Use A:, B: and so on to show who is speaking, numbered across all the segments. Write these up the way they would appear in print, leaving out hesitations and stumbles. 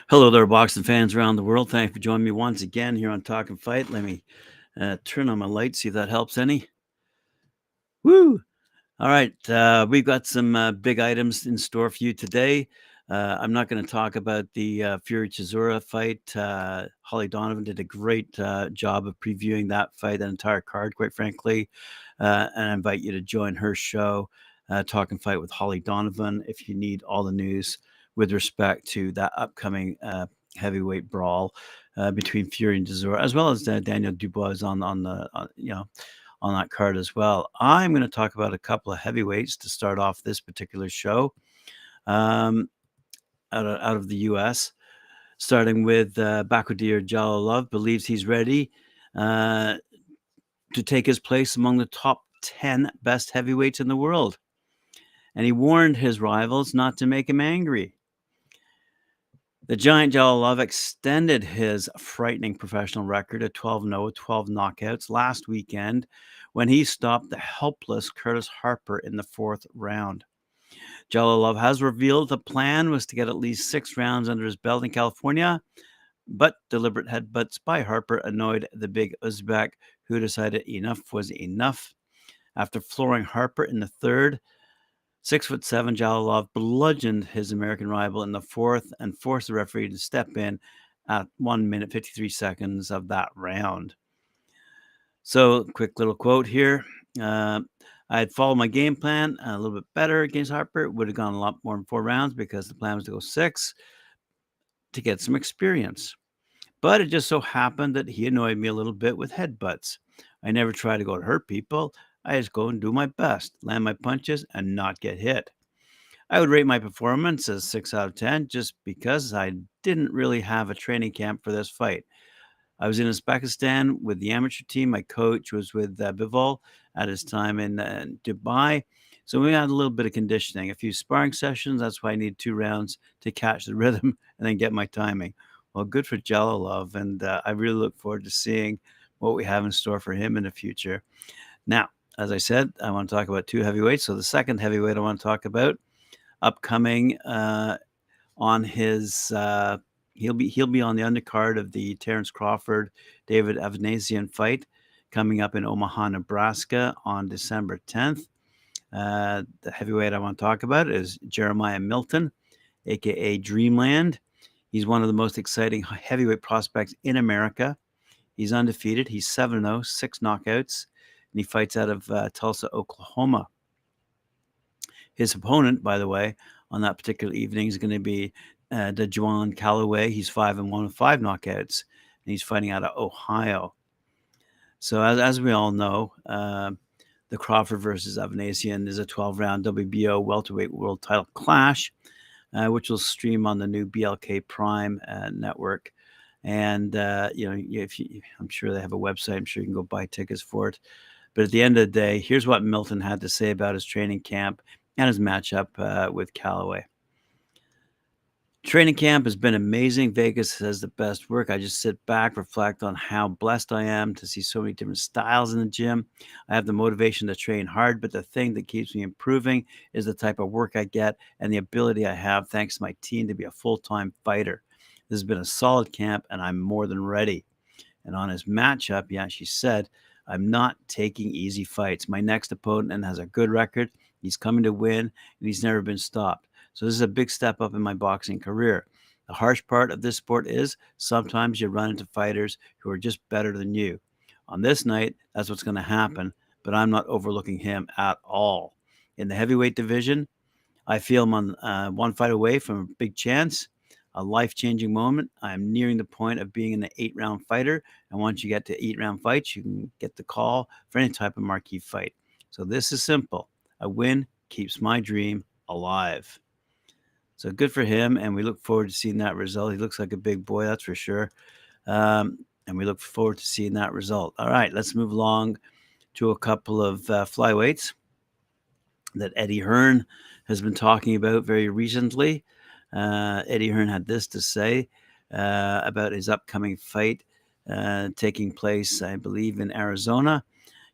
A: Hello there, boxing fans around the world. Thank you for joining me once again here on Talk and Fight. Let me turn on my light, see if that helps any. Woo! All right, we've got some big items in store for you today. I'm not going to talk about the Fury Chisora fight. Holly Donovan did a great job of previewing that fight, that entire card, quite frankly. And I invite you to join her show, Talk and Fight with Holly Donovan, if you need all the news with respect to that upcoming heavyweight brawl between Fury and Chisora, as well as Daniel Dubois on that card as well. I'm going to talk about a couple of heavyweights to start off this particular show out of the U.S., starting with Bakhodir Jalolov. Believes he's ready to take his place among the top 10 best heavyweights in the world. And he warned his rivals not to make him angry. The giant Jalolov extended his frightening professional record of 12-0 with 12 knockouts last weekend when he stopped the helpless Curtis Harper in the fourth round. Jalolov has revealed the plan was to get at least 6 rounds under his belt in California, but deliberate headbutts by Harper annoyed the big Uzbek, who decided enough was enough. After flooring Harper in the third, 6'7" Jalolov bludgeoned his American rival in the fourth and forced the referee to step in at 1 minute 53 seconds of that round. So, quick little quote here. I had followed my game plan a little bit better against Harper. It would have gone a lot more than 4 rounds because the plan was to go 6 to get some experience. But it just so happened that he annoyed me a little bit with headbutts. I never try to go to hurt people. I just go and do my best, land my punches, and not get hit. I would rate my performance as 6 out of 10 just because I didn't really have a training camp for this fight. I was in Uzbekistan with the amateur team. My coach was with Bivol at his time in Dubai. So we had a little bit of conditioning, a few sparring sessions. That's why I need 2 rounds to catch the rhythm and then get my timing. Well, good for Jalolov, and I really look forward to seeing what we have in store for him in the future. Now, as I said, I want to talk about 2 heavyweights. So the second heavyweight I want to talk about, upcoming on his, he'll be on the undercard of the Terrence Crawford David Avanesian fight coming up in Omaha, Nebraska on December 10th. The heavyweight I want to talk about is Jeremiah Milton, aka Dreamland. He's one of the most exciting heavyweight prospects in America. He's undefeated. He's 7-0, 6 knockouts, and he fights out of Tulsa, Oklahoma. His opponent, by the way, on that particular evening is going to be DeJuan Calloway. He's 5-1 with 5 knockouts, and he's fighting out of Ohio. So as we all know, the Crawford versus Avanesian is a 12-round WBO welterweight world title clash, which will stream on the new BLK Prime network. And I'm sure they have a website. I'm sure you can go buy tickets for it. But at the end of the day, here's what Milton had to say about his training camp and his matchup with Calloway. Training camp has been amazing. Vegas has the best work. I just sit back, reflect on how blessed I am to see so many different styles in the gym. I have the motivation to train hard, but the thing that keeps me improving is the type of work I get and the ability I have, thanks to my team, to be a full-time fighter. This has been a solid camp, and I'm more than ready. And on his matchup, he actually said, I'm not taking easy fights. My next opponent has a good record. He's coming to win, and he's never been stopped. So this is a big step up in my boxing career. The harsh part of this sport is sometimes you run into fighters who are just better than you. On this night, that's what's going to happen, but I'm not overlooking him at all. In the heavyweight division, I feel I'm on 1 fight away from a big chance, a life-changing moment. I'm nearing the point of being an 8-round fighter, and once you get to 8-round fights, you can get the call for any type of marquee fight. So this is simple. A win keeps my dream alive. So good for him, and we look forward to seeing that result. He looks like a big boy, that's for sure. And we look forward to seeing that result. All right, let's move along to a couple of flyweights that Eddie Hearn has been talking about very recently. Eddie Hearn had this to say about his upcoming fight taking place, I believe, in Arizona.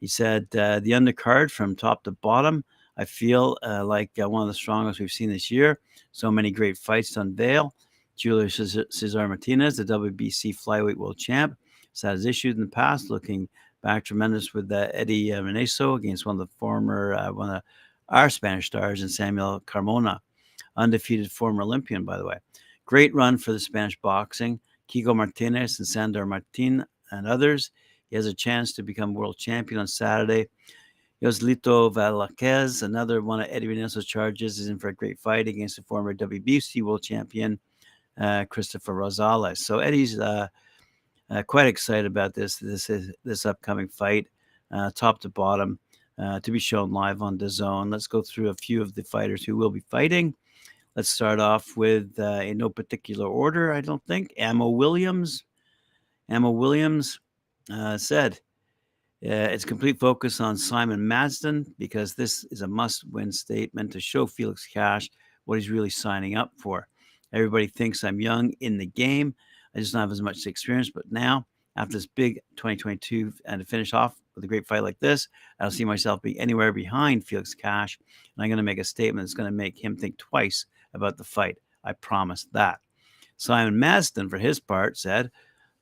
A: He said, the undercard from top to bottom, I feel like one of the strongest we've seen this year. So many great fights to unveil. Julio Cesar Martinez, the WBC flyweight world champ, has had his issues in the past, looking back tremendous with Eddie Reneso against one of our Spanish stars, and Samuel Carmona, undefeated former Olympian, by the way. Great run for the Spanish boxing. Kiko Martinez and Sandor Martin and others. He has a chance to become world champion on Saturday. Gonzalez Velasquez, another one of Eddie Reneso's charges, is in for a great fight against the former WBC world champion, Christopher Rosales. So Eddie's quite excited about this upcoming fight, top to bottom, to be shown live on DAZN. Let's go through a few of the fighters who will be fighting. Let's start off with, in no particular order, I don't think, Ammo Williams. Ammo Williams said, it's complete focus on Simon Madsden because this is a must-win statement to show Felix Cash what he's really signing up for. Everybody thinks I'm young in the game. I just don't have as much experience, but now, after this big 2022 and to finish off with a great fight like this, I don't see myself being anywhere behind Felix Cash, and I'm going to make a statement that's going to make him think twice about the fight. I promise that. Simon Madsden, for his part, said,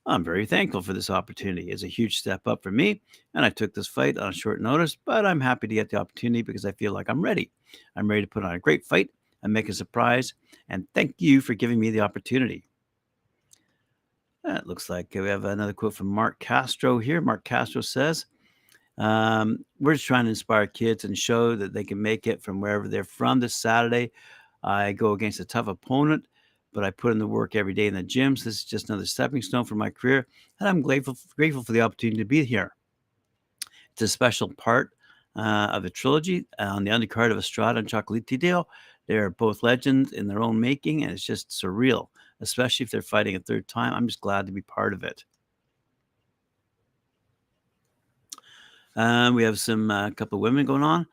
A: I'm very thankful for this opportunity. It's a huge step up for me, and I took this fight on a short notice, but I'm happy to get the opportunity because I feel like I'm ready. I'm ready to put on a great fight and make a surprise, and thank you for giving me the opportunity. It looks like we have another quote from Mark Castro here. Mark Castro says, we're just trying to inspire kids and show that they can make it from wherever they're from. This Saturday, I go against a tough opponent, but I put in the work every day in the gym. So this is just another stepping stone for my career, and I'm grateful for the opportunity to be here. It's a special part of the trilogy on the undercard of Estrada and Chocolatito. They're both legends in their own making, and it's just surreal, especially if they're fighting a third time. I'm just glad to be part of it. We have some couple of women going on.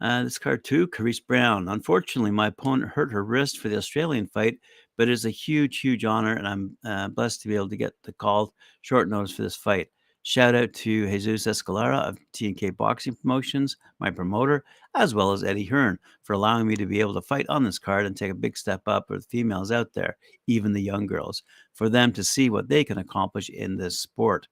A: This card too, Carice Brown. Unfortunately, my opponent hurt her wrist for the Australian fight, but it's a huge, huge honor, and I'm blessed to be able to get the call short notice for this fight. Shout out to Jesus Escalara of T&K Boxing Promotions, my promoter, as well as Eddie Hearn for allowing me to be able to fight on this card and take a big step up with females out there, even the young girls, for them to see what they can accomplish in this sport.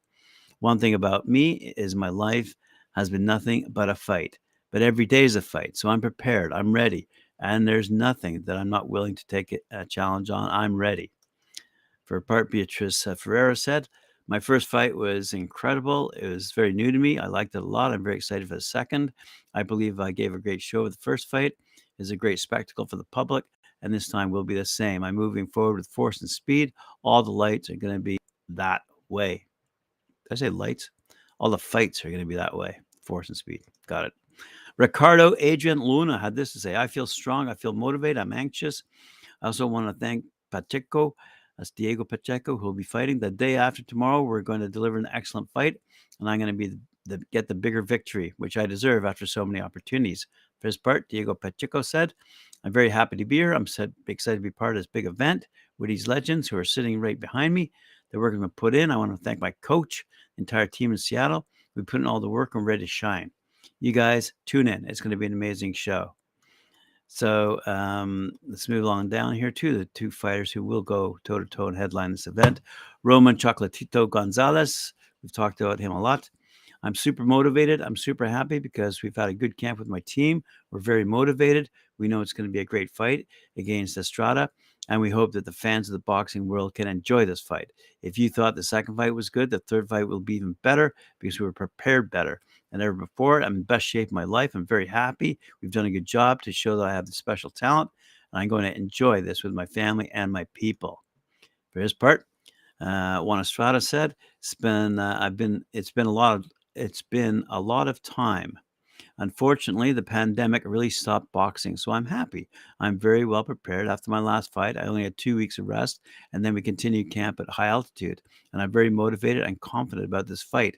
A: One thing about me is my life has been nothing but a fight. But every day is a fight, so I'm prepared. I'm ready. And there's nothing that I'm not willing to take a challenge on. I'm ready. For her part, Beatrice Ferreira said, my first fight was incredible. It was very new to me. I liked it a lot. I'm very excited for the second. I believe I gave a great show with the first fight. It's a great spectacle for the public, and this time will be the same. I'm moving forward with force and speed. All the lights are going to be that way. Did I say lights? All the fights are going to be that way. Force and speed. Got it. Ricardo Adrian Luna had this to say, I feel strong. I feel motivated. I'm anxious. I also want to thank Pacheco. That's Diego Pacheco, who will be fighting. The day after tomorrow, we're going to deliver an excellent fight, and I'm going to be get the bigger victory, which I deserve after so many opportunities. For his part, Diego Pacheco said, I'm very happy to be here. I'm excited to be part of this big event with these legends who are sitting right behind me. The work I'm going to put in. I want to thank my coach, entire team in Seattle. We put in all the work and we're ready to shine. You guys, tune in. It's going to be an amazing show. So let's move along down here to the two fighters who will go toe-to-toe and headline this event. Roman Chocolatito Gonzalez. We've talked about him a lot. I'm super motivated. I'm super happy because we've had a good camp with my team. We're very motivated. We know it's going to be a great fight against Estrada, and we hope that the fans of the boxing world can enjoy this fight. If you thought the second fight was good, the third fight will be even better because we were prepared better than ever before. I'm in the best shape of my life. I'm very happy. We've done a good job to show that I have the special talent, and I'm going to enjoy this with my family and my people. For his part, Juan Estrada said, it's been a lot of time. Unfortunately, the pandemic really stopped boxing, so I'm happy. I'm very well prepared. After my last fight, I only had 2 weeks of rest, and then we continued camp at high altitude, and I'm very motivated and confident about this fight.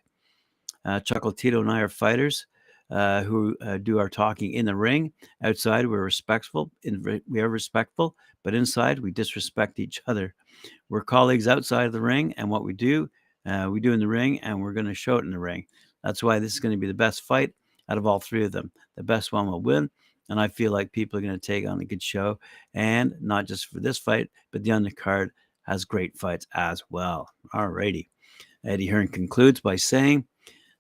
A: Chocolatito and I are fighters who do our talking in the ring. Outside, we're respectful. We are respectful, but inside, we disrespect each other. We're colleagues outside of the ring, and what we do in the ring, and we're going to show it in the ring. That's why this is going to be the best fight out of all three of them. The best one will win. And I feel like people are going to take on a good show. And not just for this fight, but the undercard has great fights as well. All righty. Eddie Hearn concludes by saying,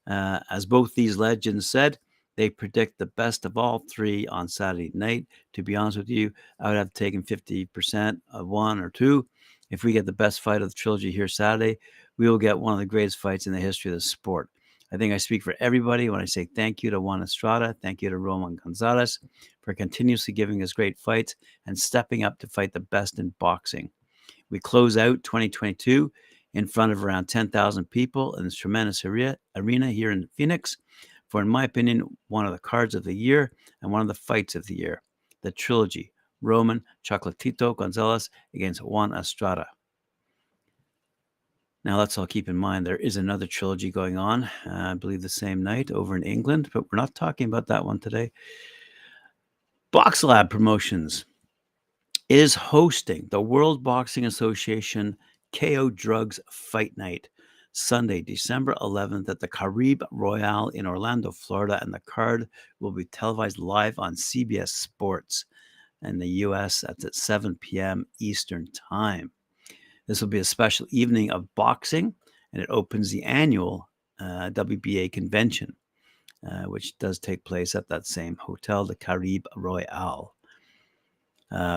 A: as both these legends said, they predict the best of all three on Saturday night. To be honest with you, I would have taken 50% of one or two. If we get the best fight of the trilogy here Saturday, we will get one of the greatest fights in the history of the sport. I think I speak for everybody when I say thank you to Juan Estrada, thank you to Roman Gonzalez for continuously giving us great fights and stepping up to fight the best in boxing. We close out 2022 in front of around 10,000 people in this tremendous arena here in Phoenix for, in my opinion, one of the cards of the year and one of the fights of the year. The trilogy, Roman Chocolatito Gonzalez against Juan Estrada. Now, let's all keep in mind there is another trilogy going on, I believe the same night over in England, but we're not talking about that one today. BoxLab Promotions is hosting the World Boxing Association KO Drugs Fight Night, Sunday, December 11th at the Caribe Royale in Orlando, Florida, and the card will be televised live on CBS Sports in the U.S. That's at 7 p.m. Eastern Time. This will be a special evening of boxing, and it opens the annual WBA convention, which does take place at that same hotel, the Caribe Royale.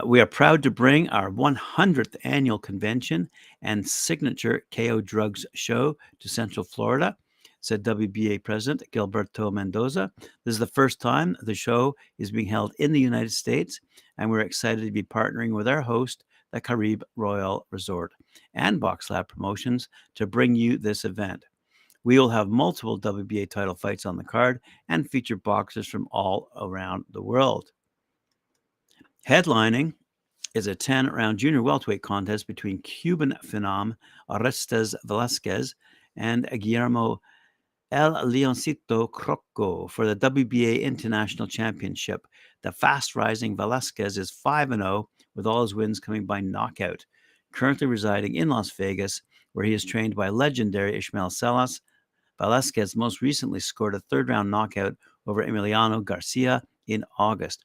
A: We are proud to bring our 100th annual convention and signature KO Drugs show to Central Florida, said WBA President Gilberto Mendoza. This is the first time the show is being held in the United States, and we're excited to be partnering with our host, the Caribe Royal Resort, and BoxLab Promotions to bring you this event. We will have multiple WBA title fights on the card and feature boxers from all around the world. Headlining is a 10-round junior welterweight contest between Cuban phenom Orestes Velasquez and Guillermo El Leoncito Crocco for the WBA International Championship. The fast-rising Velasquez is 5-0, with all his wins coming by knockout. Currently residing in Las Vegas, where he is trained by legendary Ismael Salas, Velasquez most recently scored a third-round knockout over Emiliano Garcia in August.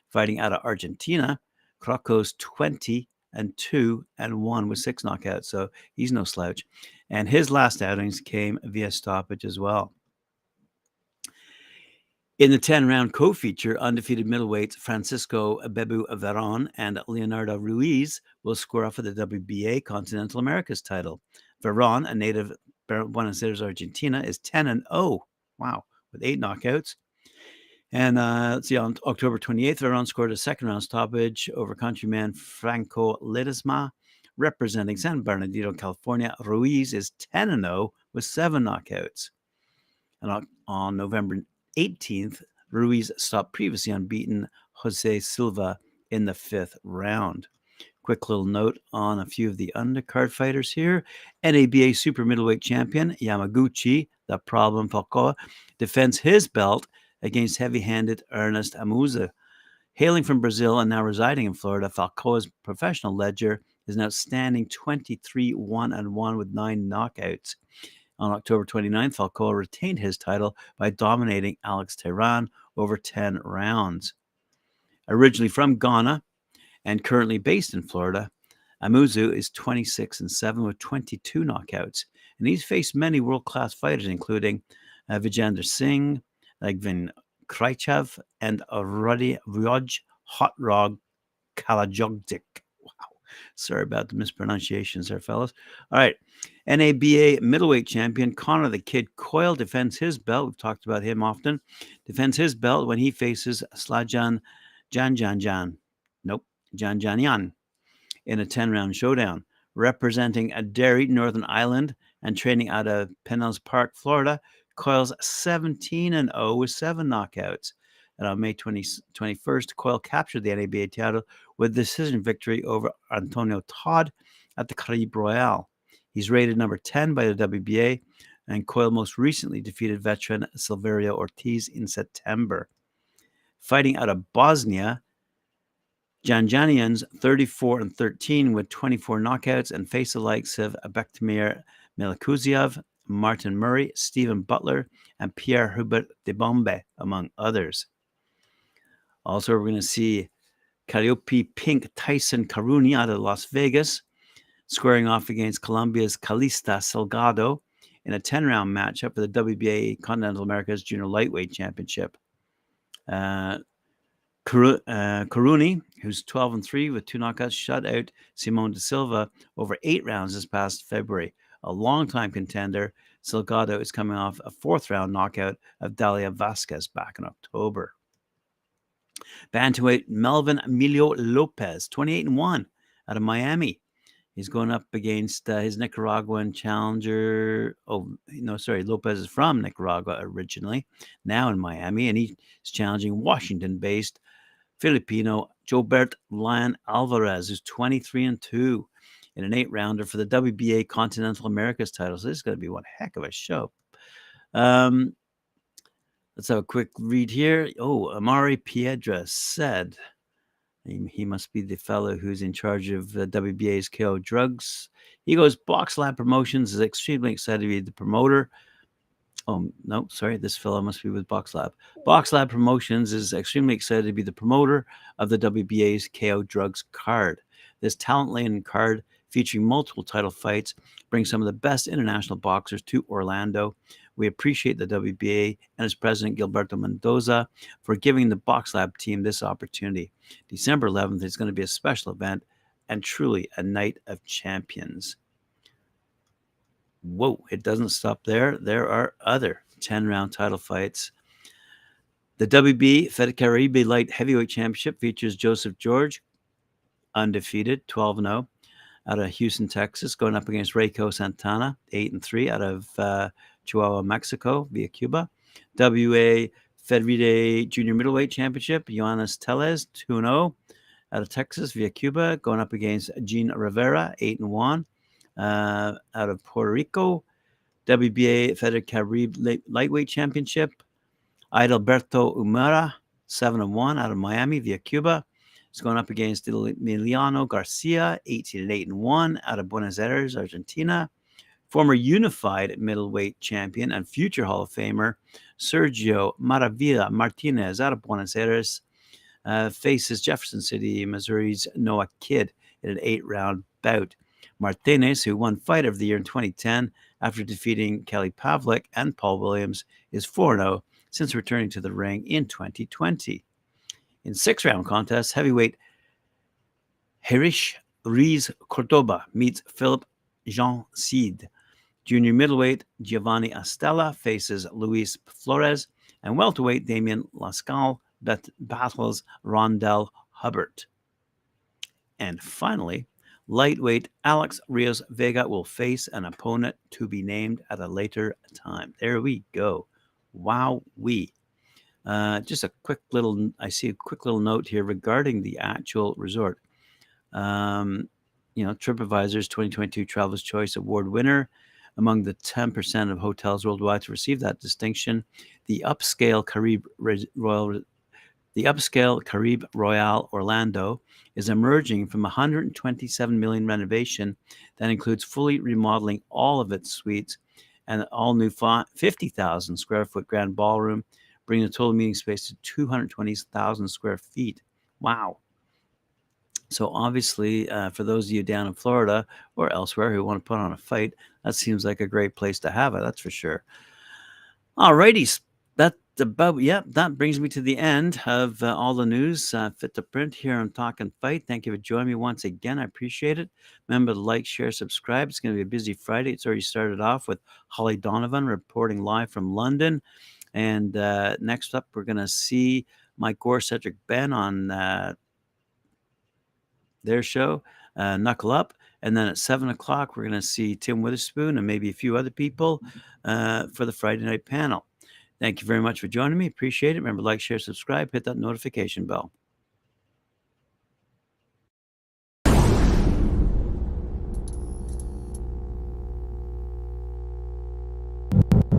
A: Fighting out of Argentina, Crocco's 20-2-1 with 6 knockouts, so he's no slouch. And his last outings came via stoppage as well. In the 10-round co-feature, undefeated middleweights Francisco Bebu Veron and Leonardo Ruiz will square off for the WBA Continental Americas title. Veron, a native of Buenos Aires, Argentina, is 10-0. Wow, with 8 knockouts. And let's see, on October 28th, Veron scored a second-round stoppage over countryman Franco Ledesma, representing San Bernardino, California. Ruiz is 10-0 with 7 knockouts. And on November 18th, Ruiz stopped previously unbeaten Jose Silva in the 5th round. Quick little note on a few of the undercard fighters here. NABA super middleweight champion Yamaguchi, the problem Falcao, defends his belt against heavy-handed Ernest Amuza. Hailing from Brazil and now residing in Florida, Falcao's professional ledger is an outstanding 23-1-1 with 9 knockouts. On October 29th, Falcao retained his title by dominating Alex Tehran over 10 rounds. Originally from Ghana and currently based in Florida, Amuzu is 26-7 with 22 knockouts. And he's faced many world-class fighters, including Vijender Singh, Egvin Krychev, and Ruddy Vyoj Hot Rod Kalajogdzic. Wow. Sorry about the mispronunciations there, fellas. All right. NABA middleweight champion Connor the Kid Coyle defends his belt. We've talked about him often. Defends his belt when he faces Slajan Janjanjan. Nope, Janjanyan in a 10-round showdown. Representing a Derry, Northern Ireland, and training out of Pinellas Park, Florida, Coyle's 17-0 with 7 knockouts. And on May 21st, Coyle captured the NABA title with decision victory over Antonio Todd at the Caribe Royale. He's rated number 10 by the WBA, and Coyle most recently defeated veteran Silverio Ortiz in September. Fighting out of Bosnia, Janjanian's 34-13 with 24 knockouts and faced the likes of Bektemir Melikuziev, Martin Murray, Stephen Butler, and Pierre Hubert de Bombe, among others. Also, we're going to see Calliope Pink Tyson Caruni out of Las Vegas, squaring off against Colombia's Calista Salgado in a 10-round matchup for the WBA Continental Americas Junior Lightweight Championship. Caruni, who's 12-3 with 2 knockouts, shut out Simone de Silva over 8 rounds this past February. A longtime contender, Salgado is coming off a 4th-round knockout of Dalia Vasquez back in October. Bantamweight Melvin Emilio Lopez, 28-1 out of Miami. He's going up against his Nicaraguan challenger. Lopez is from Nicaragua originally, now in Miami, and he's challenging Washington-based Filipino Jobert Lion Alvarez, who's 23-2 in an 8-rounder for the WBA Continental Americas title. So this is going to be one heck of a show. Let's have a quick read here. Amari Piedra said, he must be the fellow who's in charge of WBA's KO Drugs. He goes, BoxLab Promotions is extremely excited to be the promoter. This fellow must be with BoxLab. BoxLab Promotions is extremely excited to be the promoter of the WBA's KO Drugs card. This talent-laden card, featuring multiple title fights, brings some of the best international boxers to Orlando. We appreciate the WBA and its president, Gilberto Mendoza, for giving the BoxLab team this opportunity. December 11th is going to be a special event and truly a night of champions. Whoa, it doesn't stop there. There are other 10-round title fights. The WBA Fed Caribe Light Heavyweight Championship features Joseph George, undefeated, 12-0, out of Houston, Texas, going up against Rayco Santana, 8-3, out of Chihuahua, Mexico, via Cuba. WA Federide Junior Middleweight Championship, Yohannes Tellez, 2-0, out of Texas, via Cuba, going up against Gene Rivera, 8-1. Out of Puerto Rico. WBA Fed Caribe Lightweight Championship, Adalberto Umara, 7-1 out of Miami via Cuba. It's going up against Emiliano Garcia, 18-8-1 out of Buenos Aires, Argentina. Former unified middleweight champion and future Hall of Famer Sergio Maravilla Martinez out of Buenos Aires faces Jefferson City, Missouri's Noah Kidd in an 8-round bout. Martinez, who won Fight of the Year in 2010 after defeating Kelly Pavlik and Paul Williams, is 4-0 since returning to the ring in 2020. In 6-round contests, heavyweight Herish Ruiz Cordoba meets Philip Jean Cid. Junior middleweight Giovanni Astella faces Luis Flores, and welterweight Damian Lascal battles Rondell Hubbard. And finally, lightweight Alex Rios Vega will face an opponent to be named at a later time. There we go. Wow-wee. Just a quick little note here regarding the actual resort. TripAdvisor's 2022 Traveler's Choice Award winner, among the 10% of hotels worldwide to receive that distinction, the upscale Caribe Royale Orlando is emerging from a $127 million renovation that includes fully remodeling all of its suites and an all-new 50,000 square foot grand ballroom, bringing the total meeting space to 220,000 square feet. Wow. So obviously, for those of you down in Florida or elsewhere who want to put on a fight, that seems like a great place to have it, that's for sure. All righties. That brings me to the end of all the news fit to print here on Talkin' Fight. Thank you for joining me once again. I appreciate it. Remember to like, share, subscribe. It's going to be a busy Friday. It's already started off with Holly Donovan reporting live from London. And next up, we're going to see Mike Gore, Cedric Ben on their show, Knuckle Up. And then at 7 o'clock, we're going to see Tim Witherspoon and maybe a few other people for the Friday night panel. Thank you very much for joining me. Appreciate it. Remember, like, share, subscribe, hit that notification bell.